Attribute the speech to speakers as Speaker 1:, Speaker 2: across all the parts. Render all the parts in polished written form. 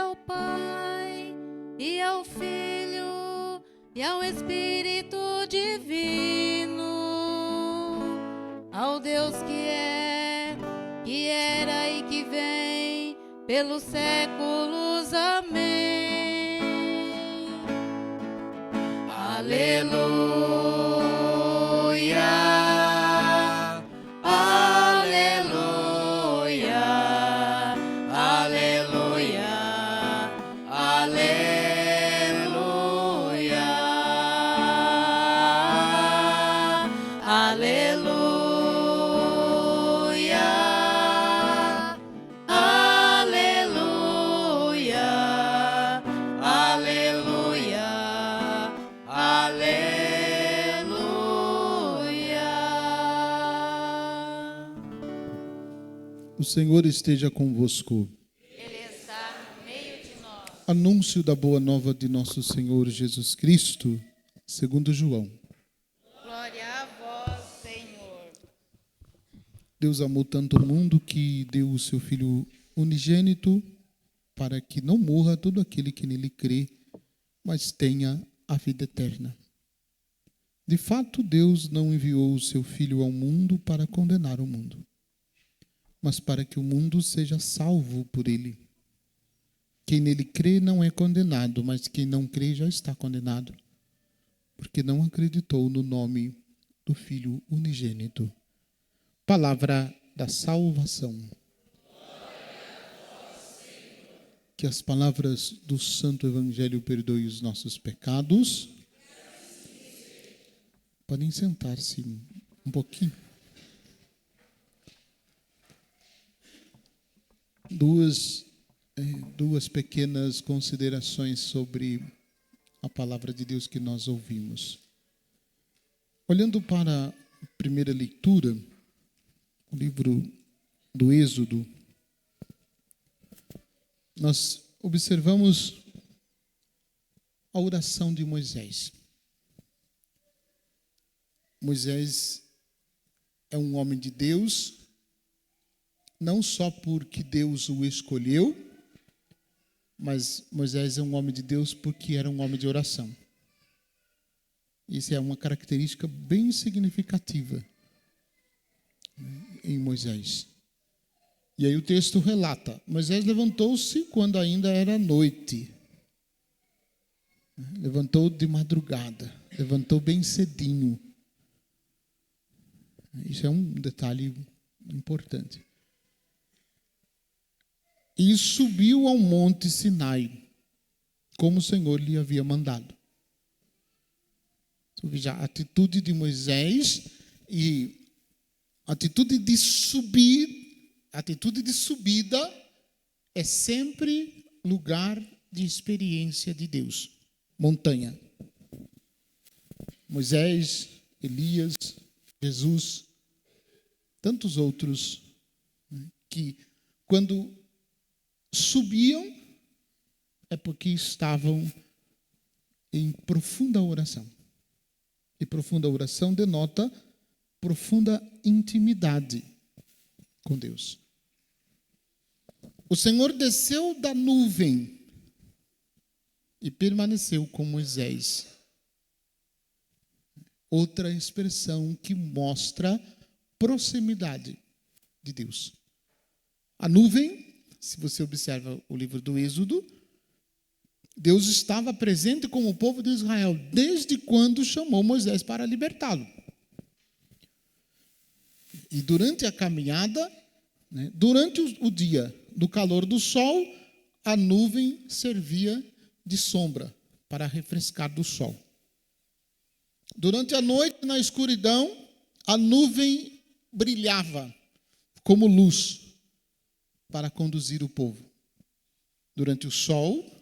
Speaker 1: ao Pai, e ao Filho, e ao Espírito Divino, ao Deus que era e que vem pelos séculos. Amém. Aleluia.
Speaker 2: O Senhor esteja convosco.
Speaker 1: Ele está no meio de nós.
Speaker 2: Anúncio da boa nova de nosso Senhor Jesus Cristo, segundo João.
Speaker 1: Glória a vós, Senhor.
Speaker 2: Deus amou tanto o mundo que deu o seu Filho unigênito para que não morra todo aquele que nele crê, mas tenha a vida eterna. De fato, Deus não enviou o seu Filho ao mundo para condenar o mundo, mas para que o mundo seja salvo por ele. Quem nele crê não é condenado, mas quem não crê já está condenado, porque não acreditou no nome do Filho unigênito. Palavra da salvação. Que as palavras do Santo Evangelho perdoem os nossos pecados. Podem sentar-se um pouquinho. Duas pequenas considerações sobre a palavra de Deus que nós ouvimos. Olhando para a primeira leitura, o livro do Êxodo, nós observamos a oração de Moisés. Moisés é um homem de Deus, não só porque Deus o escolheu, mas Moisés é um homem de Deus porque era um homem de oração. Isso é uma característica bem significativa em Moisés. E aí o texto relata: Moisés levantou-se quando ainda era noite. Levantou de madrugada, levantou bem cedinho. Isso é um detalhe importante. E subiu ao monte Sinai, como o Senhor lhe havia mandado. Já a atitude de Moisés e a atitude de subir, a atitude de subida é sempre lugar de experiência de Deus. Montanha. Moisés, Elias, Jesus, tantos outros, que quando subiam é porque estavam em profunda oração. E profunda oração denota profunda intimidade com Deus. O Senhor desceu da nuvem e permaneceu com Moisés. Outra expressão que mostra proximidade de Deus. A nuvem, se você observa o livro do Êxodo, Deus estava presente com o povo de Israel desde quando chamou Moisés para libertá-lo. E durante a caminhada, durante o dia, do calor do sol, a nuvem servia de sombra para refrescar do sol. Durante a noite, na escuridão, a nuvem brilhava como luz para conduzir o povo. Durante o sol,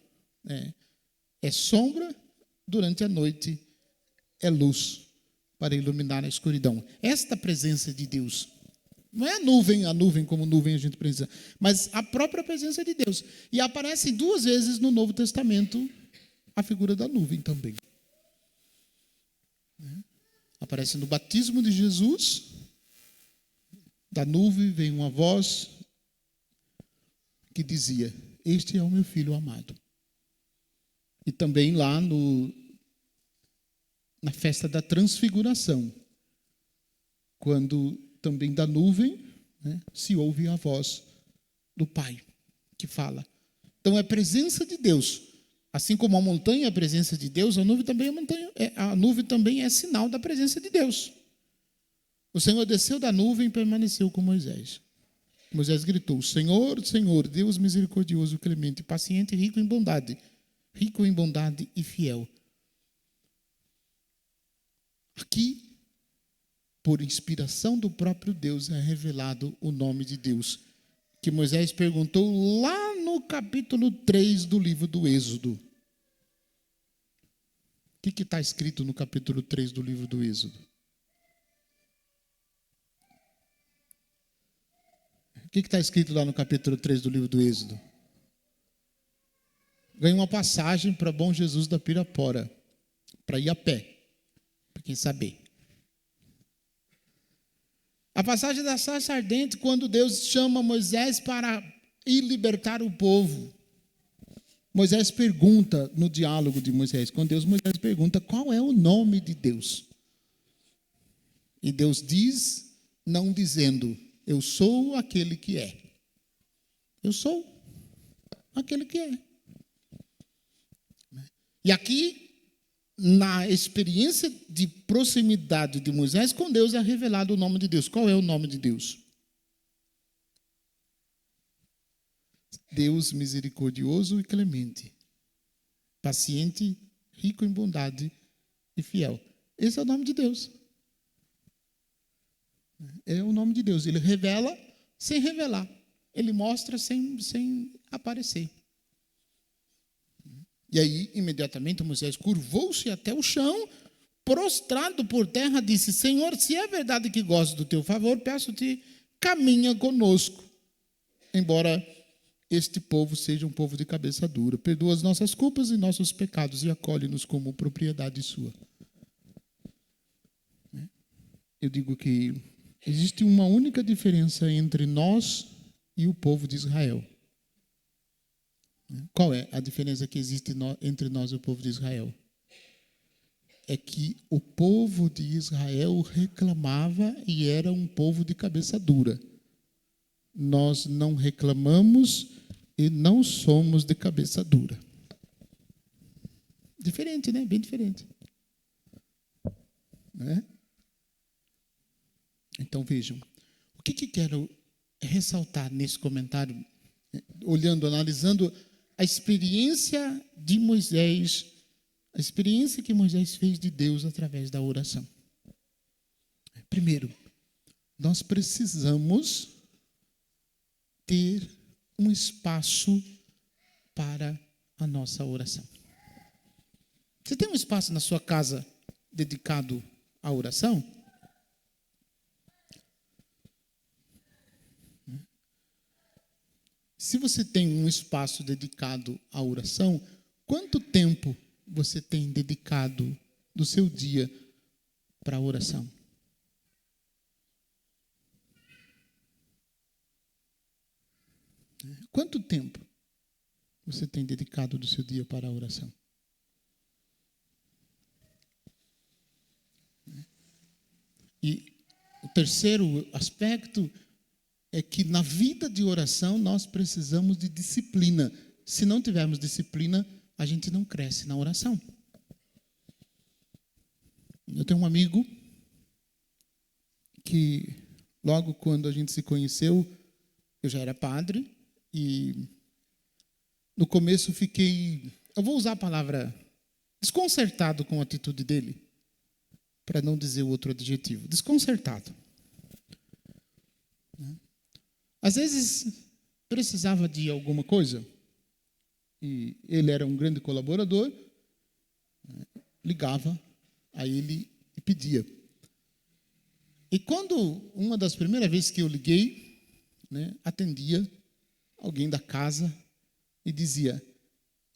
Speaker 2: é sombra, durante a noite é luz para iluminar a escuridão. Esta presença de Deus, não é a nuvem como nuvem a gente precisa, mas a própria presença de Deus. E aparece 2 vezes no Novo Testamento a figura da nuvem também. Aparece no batismo de Jesus, da nuvem vem uma voz que dizia: este é o meu filho amado. E também lá na festa da transfiguração, quando também da nuvem, né, se ouve a voz do Pai que fala. Então é a presença de Deus. Assim como a montanha é a presença de Deus, a nuvem também é sinal da presença de Deus. O Senhor desceu da nuvem e permaneceu com Moisés. Moisés gritou: Senhor, Senhor, Deus misericordioso, clemente, paciente, rico em bondade e fiel. Aqui, por inspiração do próprio Deus, é revelado o nome de Deus, que Moisés perguntou lá no capítulo 3 do livro do Êxodo. O que está escrito no capítulo 3 do livro do Êxodo? O que está escrito lá no capítulo 3 do livro do Êxodo? Ganhei uma passagem para Bom Jesus da Pirapora, para ir a pé, para quem saber. A passagem da sarça ardente, quando Deus chama Moisés para ir libertar o povo. Moisés pergunta, no diálogo de Moisés com Deus, Moisés pergunta qual é o nome de Deus. E Deus diz, não dizendo, eu sou aquele que é. Eu sou aquele que é. E aqui, na experiência de proximidade de Moisés com Deus, é revelado o nome de Deus. Qual é o nome de Deus? Deus misericordioso e clemente, paciente, rico em bondade e fiel. Esse é o nome de Deus. É o nome de Deus. Ele revela sem revelar. Ele mostra sem aparecer. E aí, imediatamente, Moisés curvou-se até o chão, prostrado por terra, disse: Senhor, se é verdade que gosto do teu favor, peço-te, caminha conosco. Embora este povo seja um povo de cabeça dura, perdoa as nossas culpas e nossos pecados e acolhe-nos como propriedade sua. Eu digo que existe uma única diferença entre nós e o povo de Israel. Qual é a diferença que existe entre nós e o povo de Israel? É que o povo de Israel reclamava e era um povo de cabeça dura. Nós não reclamamos e não somos de cabeça dura. Diferente, né? Bem diferente. Né? Então vejam, o que quero ressaltar nesse comentário, olhando, analisando a experiência de Moisés, a experiência que Moisés fez de Deus através da oração. Primeiro, nós precisamos ter um espaço para a nossa oração. Você tem um espaço na sua casa dedicado à oração? Se você tem um espaço dedicado à oração, quanto tempo você tem dedicado do seu dia para a oração? Quanto tempo você tem dedicado do seu dia para a oração? E o terceiro aspecto é que na vida de oração nós precisamos de disciplina. Se não tivermos disciplina, a gente não cresce na oração. Eu tenho um amigo que logo quando a gente se conheceu, eu já era padre e no começo eu vou usar a palavra desconcertado com a atitude dele, para não dizer outro adjetivo, desconcertado. Às vezes, precisava de alguma coisa, e ele era um grande colaborador, ligava a ele e pedia. E quando, uma das primeiras vezes que eu liguei, atendia alguém da casa e dizia: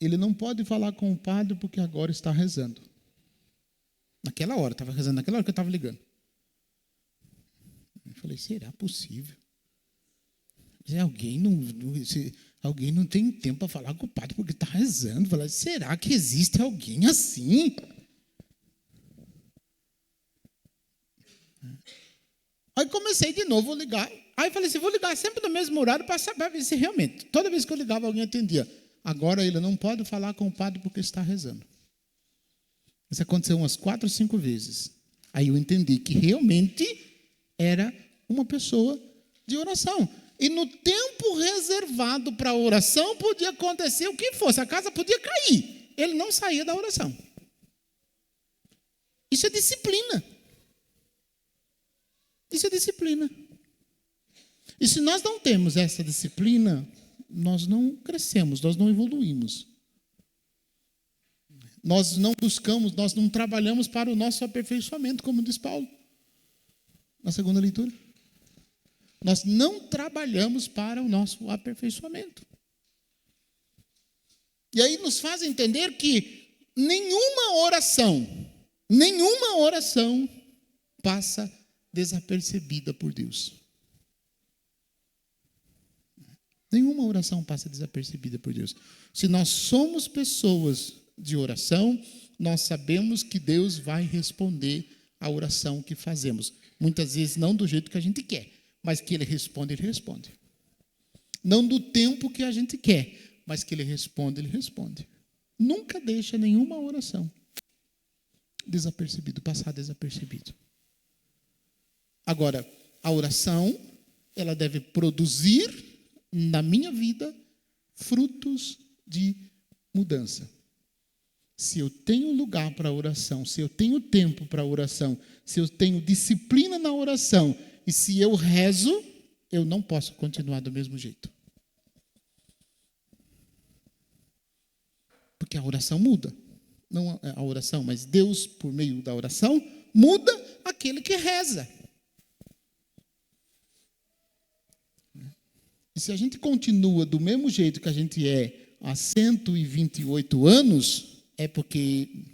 Speaker 2: ele não pode falar com o padre porque agora está rezando. Naquela hora, estava rezando naquela hora que eu estava ligando. Eu falei: será possível? Alguém não tem tempo para falar com o padre porque está rezando. Falar, será que existe alguém assim? Aí comecei de novo a ligar. Aí falei assim, vou ligar sempre no mesmo horário para saber se realmente. Toda vez que eu ligava, alguém atendia. Agora ele não pode falar com o padre porque está rezando. Isso aconteceu umas 4 ou 5 vezes. Aí eu entendi que realmente era uma pessoa de oração. E no tempo reservado para a oração, podia acontecer o que fosse. A casa podia cair. Ele não saía da oração. Isso é disciplina. Isso é disciplina. E se nós não temos essa disciplina, nós não crescemos, nós não evoluímos. Nós não buscamos, nós não trabalhamos para o nosso aperfeiçoamento, como diz Paulo, na segunda leitura. Nós não trabalhamos para o nosso aperfeiçoamento. E aí nos faz entender que nenhuma oração passa desapercebida por Deus. Nenhuma oração passa desapercebida por Deus. Se nós somos pessoas de oração, nós sabemos que Deus vai responder a oração que fazemos. Muitas vezes não do jeito que a gente quer, mas que Ele responde, Ele responde. Não do tempo que a gente quer, mas que Ele responde, Ele responde. Nunca deixa nenhuma oração desapercebido, passar desapercebido. Agora, a oração, ela deve produzir na minha vida frutos de mudança. Se eu tenho lugar para a oração, se eu tenho tempo para a oração, se eu tenho disciplina na oração, e se eu rezo, eu não posso continuar do mesmo jeito. Porque a oração muda. Não a oração, mas Deus, por meio da oração, muda aquele que reza. E se a gente continua do mesmo jeito que a gente é há 128 anos, é porque...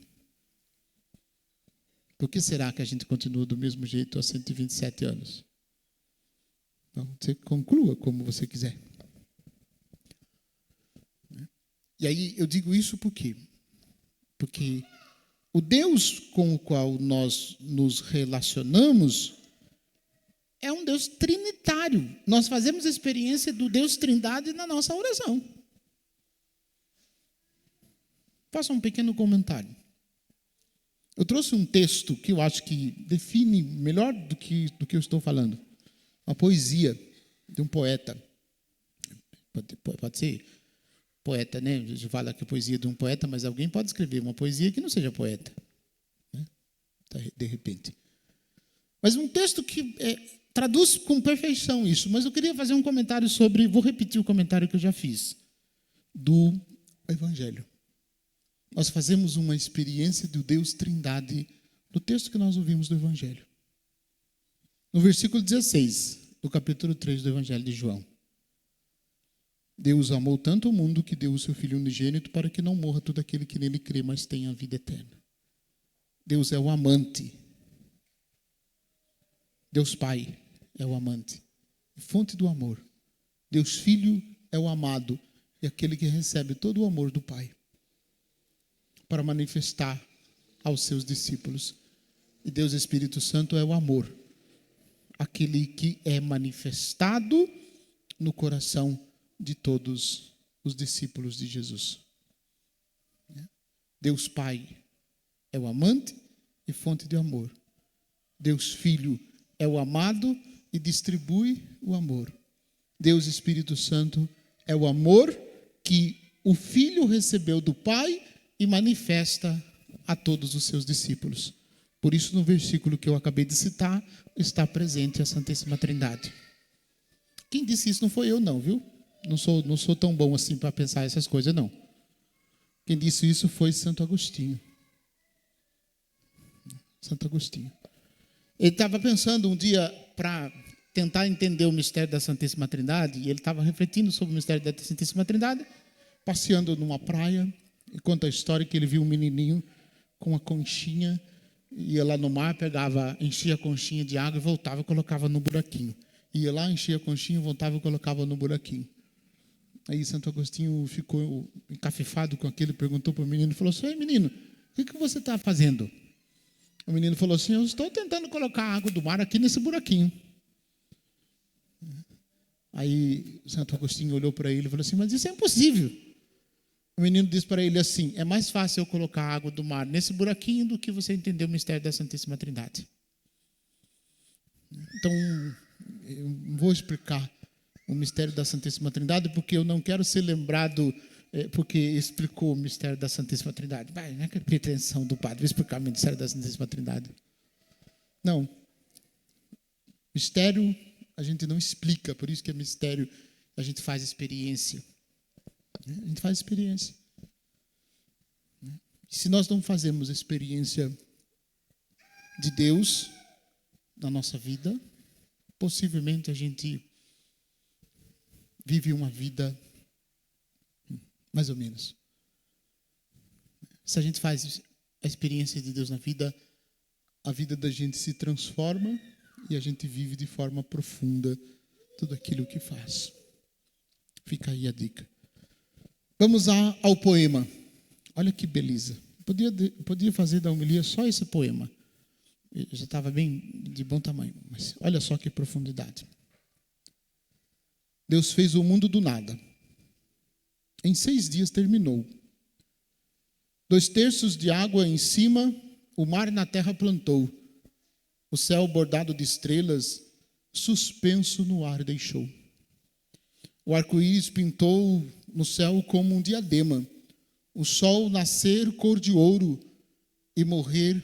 Speaker 2: Por que será que a gente continua do mesmo jeito há 127 anos? Então, você conclua como você quiser. E aí eu digo isso por quê? Porque o Deus com o qual nós nos relacionamos é um Deus trinitário. Nós fazemos a experiência do Deus Trindade na nossa oração. Faça um pequeno comentário. Eu trouxe um texto que eu acho que define melhor do que eu estou falando. Uma poesia de um poeta. Pode ser poeta, né? A gente fala que é poesia de um poeta, mas alguém pode escrever uma poesia que não seja poeta, né? De repente. Mas um texto que traduz com perfeição isso. Mas eu queria fazer um comentário sobre... Vou repetir o comentário que eu já fiz. Do Evangelho. Nós fazemos uma experiência do Deus Trindade no texto que nós ouvimos do Evangelho. No versículo 16, do capítulo 3 do Evangelho de João. Deus amou tanto o mundo que deu o seu Filho unigênito para que não morra todo aquele que nele crê, mas tenha a vida eterna. Deus é o amante. Deus Pai é o amante, fonte do amor. Deus Filho é o amado e aquele que recebe todo o amor do Pai para manifestar aos seus discípulos. E Deus Espírito Santo é o amor, aquele que é manifestado no coração de todos os discípulos de Jesus. Deus Pai é o amante e fonte de amor. Deus Filho é o amado e distribui o amor. Deus Espírito Santo é o amor que o Filho recebeu do Pai e manifesta a todos os seus discípulos. Por isso, no versículo que eu acabei de citar, está presente a Santíssima Trindade. Quem disse isso não foi eu, não, viu? Não sou tão bom assim para pensar essas coisas, não. Quem disse isso foi Santo Agostinho. Santo Agostinho. Ele estava pensando um dia para tentar entender o mistério da Santíssima Trindade, e ele estava refletindo sobre o mistério da Santíssima Trindade, passeando numa praia, e conta a história que ele viu um menininho com uma conchinha, ia lá no mar, enchia a conchinha de água e voltava e colocava no buraquinho. ia lá, enchia a conchinha, voltava e colocava no buraquinho. Aí Santo Agostinho ficou encafifado com aquilo, perguntou para o menino, falou assim: "Ei, menino, o que você está fazendo?" O menino falou assim: "Eu estou tentando colocar a água do mar aqui nesse buraquinho." Aí Santo Agostinho olhou para ele e falou assim: "Mas isso é impossível." O menino disse para ele assim: "É mais fácil eu colocar a água do mar nesse buraquinho do que você entender o mistério da Santíssima Trindade." Então, eu não vou explicar o mistério da Santíssima Trindade, porque eu não quero ser lembrado porque explicou o mistério da Santíssima Trindade. Vai, não é que pretensão do padre, vou explicar o mistério da Santíssima Trindade. Não. Mistério a gente não explica, por isso que é mistério, a gente faz experiência. A gente faz experiência. E se nós não fazemos experiência de Deus na nossa vida, possivelmente a gente vive uma vida mais ou menos. Se a gente faz a experiência de Deus na vida, a vida da gente se transforma e a gente vive de forma profunda tudo aquilo que faz. Fica aí a dica. Vamos ao poema. Olha que beleza. Podia fazer da homilia só esse poema. Eu já estava bem de bom tamanho, mas olha só que profundidade. Deus fez o mundo do nada. Em 6 dias terminou. 2/3 de água em cima, o mar na terra plantou. O céu bordado de estrelas, suspenso no ar deixou. O arco-íris pintou no céu como um diadema. O sol nascer cor de ouro e morrer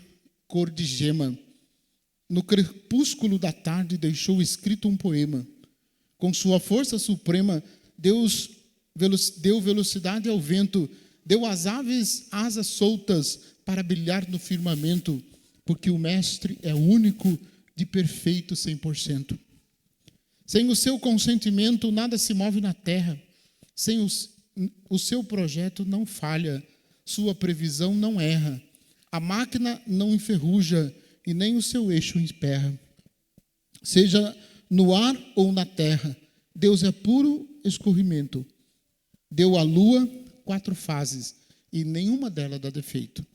Speaker 2: cor de gema. No crepúsculo da tarde deixou escrito um poema. Com sua força suprema, Deus deu velocidade ao vento, deu às aves asas soltas para brilhar no firmamento, porque o Mestre é único, de perfeito 100%. Sem o seu consentimento, nada se move na terra. Sem o seu projeto não falha, sua previsão não erra. A máquina não enferruja e nem o seu eixo emperra. Seja no ar ou na terra, Deus é puro escorrimento. Deu à lua 4 fases e nenhuma delas dá defeito.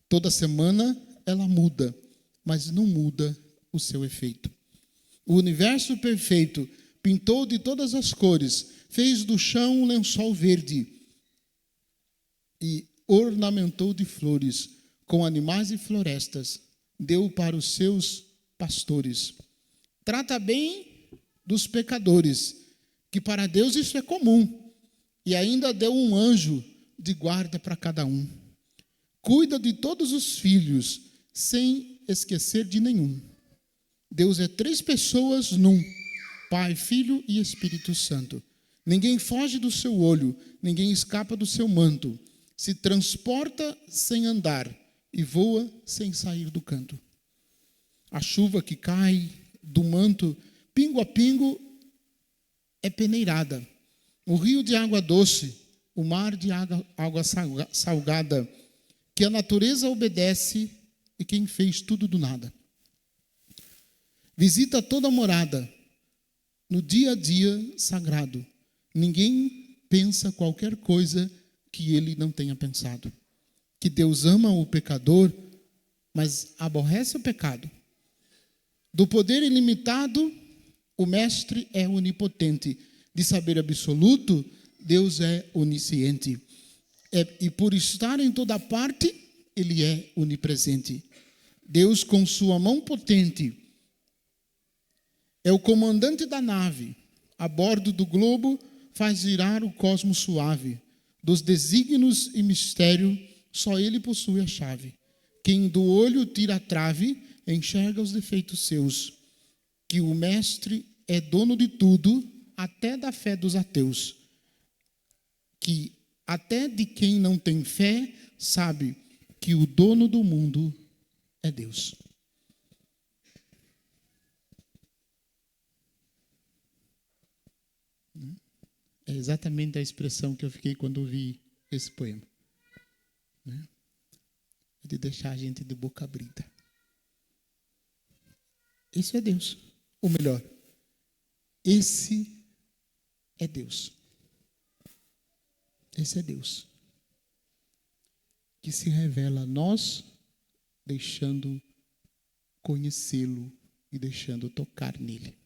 Speaker 2: Toda semana ela muda, mas não muda o seu efeito. O universo perfeito pintou de todas as cores, fez do chão um lençol verde e ornamentou de flores, com animais e florestas, deu para os seus pastores. Trata bem dos pecadores, que para Deus isso é comum, e ainda deu um anjo de guarda para cada um. Cuida de todos os filhos, sem esquecer de nenhum. Deus é 3 pessoas num: Pai, Filho e Espírito Santo. Ninguém foge do seu olho, ninguém escapa do seu manto. Se transporta sem andar e voa sem sair do canto. A chuva que cai do manto, pingo a pingo, é peneirada. O rio de água doce, o mar de água salgada, que a natureza obedece e quem fez tudo do nada. Visita toda a morada, no dia a dia sagrado. Ninguém pensa qualquer coisa que ele não tenha pensado. Que Deus ama o pecador, mas aborrece o pecado. Do poder ilimitado, o Mestre é onipotente. De saber absoluto, Deus é onisciente. E por estar em toda parte, ele é onipresente. Deus, com sua mão potente, é o comandante da nave. A bordo do globo, faz girar o cosmos suave. Dos desígnios e mistério, só ele possui a chave. Quem do olho tira a trave, enxerga os defeitos seus. Que o Mestre é dono de tudo, até da fé dos ateus. Que até de quem não tem fé, sabe que o dono do mundo é Deus. É exatamente a expressão que eu fiquei quando ouvi esse poema. De deixar a gente de boca aberta. Isso é Deus. Ou melhor, Esse é Deus. Esse é Deus. Que se revela a nós, deixando conhecê-lo e deixando tocar nele.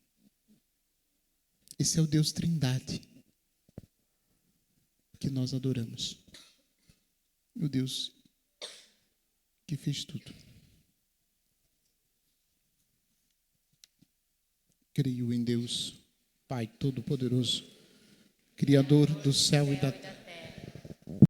Speaker 2: Esse é o Deus Trindade que nós adoramos. O Deus que fez tudo. Creio em Deus, Pai Todo-Poderoso, Criador do céu e da terra.